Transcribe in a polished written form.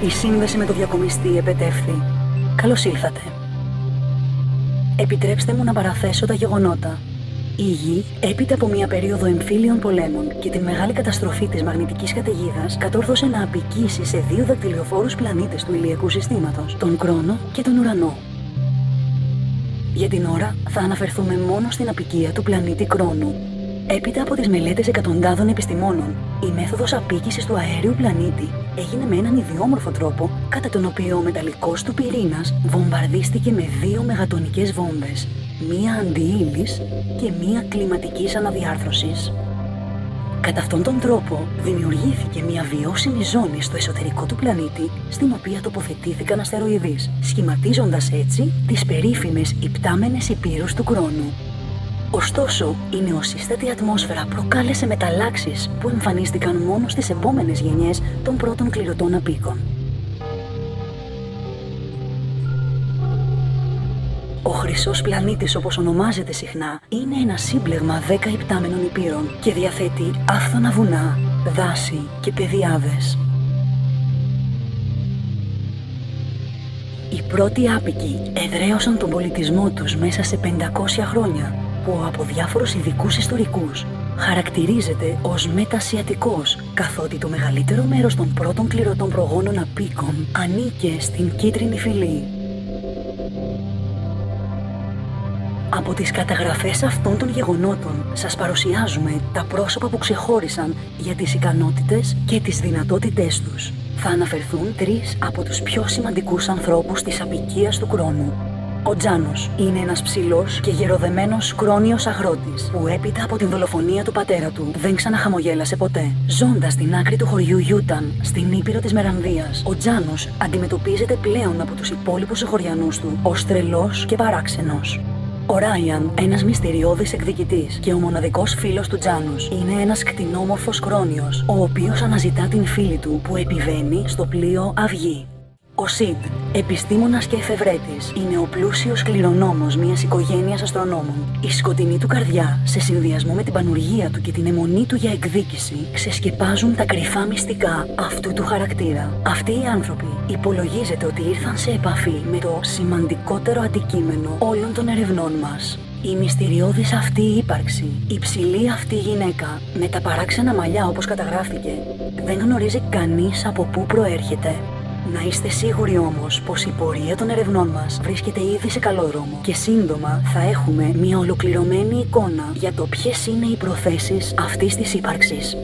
Η σύνδεση με το διακομιστή επετεύθη. Καλώς ήλθατε. Επιτρέψτε μου να παραθέσω τα γεγονότα. Η Γη, έπειτα από μια περίοδο εμφύλιων πολέμων και τη μεγάλη καταστροφή της μαγνητικής καταιγίδας, κατόρθωσε να απικήσει σε 2 δακτυλιοφόρους πλανήτες του ηλιακού συστήματος, τον Κρόνο και τον Ουρανό. Για την ώρα θα αναφερθούμε μόνο στην απικία του πλανήτη Κρόνου. Έπειτα από τις μελέτες εκατοντάδων επιστημόνων, η μέθοδος απίκησης του αέριου πλανήτη έγινε με έναν ιδιόμορφο τρόπο, κατά τον οποίο ο μεταλλικός του πυρήνας βομβαρδίστηκε με 2 μεγατονικές βόμβες, μία αντιύλης και μία κλιματικής αναδιάρθρωσης. Κατά αυτόν τον τρόπο δημιουργήθηκε μια βιώσιμη ζώνη στο εσωτερικό του πλανήτη, στην οποία τοποθετήθηκαν αστεροειδείς, σχηματίζοντας έτσι τις περίφημες υπτάμενες υπήρους του Κρόνου. Ωστόσο, η νεοσύστατη ατμόσφαιρα προκάλεσε μεταλλάξεις που εμφανίστηκαν μόνο στις επόμενες γενιές των πρώτων κληρωτών απίκων. Ο χρυσός πλανήτης, όπως ονομάζεται συχνά, είναι ένα σύμπλεγμα 10 υπτάμενων υπήρων και διαθέτει άφθονα βουνά, δάση και πεδιάδες. Οι πρώτοι άπικοι εδραίωσαν τον πολιτισμό τους μέσα σε 500 χρόνια, που από διάφορους ειδικούς ιστορικούς χαρακτηρίζεται ως μετασιατικός, καθότι το μεγαλύτερο μέρος των πρώτων κληρωτών προγόνων απίκων ανήκε στην κίτρινη φυλή. Από τις καταγραφές αυτών των γεγονότων σας παρουσιάζουμε τα πρόσωπα που ξεχώρισαν για τις ικανότητες και τις δυνατότητές τους. Θα αναφερθούν 3 από τους πιο σημαντικούς ανθρώπους της απικίας του Κρόνου. Ο Τζάνος είναι ένας ψηλός και γεροδεμένος κρόνιος αγρότης που έπειτα από την δολοφονία του πατέρα του δεν ξαναχαμογέλασε ποτέ. Ζώντας στην άκρη του χωριού Γιούταν, στην ήπειρο της Μερανδίας, ο Τζάνος αντιμετωπίζεται πλέον από τους υπόλοιπους εχωριανούς του ως τρελός και παράξενος. Ο Ράιαν, ένας μυστηριώδης εκδικητής και ο μοναδικός φίλος του Τζάνους, είναι ένας κτηνόμορφος κρόνιος, ο οποίος αναζητά την φίλη του που επιβαίνει στο πλοίο Αυγή. Ο Σιντ, επιστήμονας και εφευρέτης, είναι ο πλούσιος κληρονόμος μιας οικογένειας αστρονόμων. Η σκοτεινή του καρδιά, σε συνδυασμό με την πανουργία του και την αιμονή του για εκδίκηση, ξεσκεπάζουν τα κρυφά μυστικά αυτού του χαρακτήρα. Αυτοί οι άνθρωποι υπολογίζεται ότι ήρθαν σε επαφή με το σημαντικότερο αντικείμενο όλων των ερευνών μας. Η μυστηριώδης αυτή ύπαρξη, η ψηλή αυτή γυναίκα, με τα παράξενα μαλλιά όπως καταγράφηκε, δεν γνωρίζει κανείς από πού προέρχεται. Να είστε σίγουροι όμως πως η πορεία των ερευνών μας βρίσκεται ήδη σε καλό δρόμο και σύντομα θα έχουμε μια ολοκληρωμένη εικόνα για το ποιες είναι οι προθέσεις αυτής της ύπαρξης.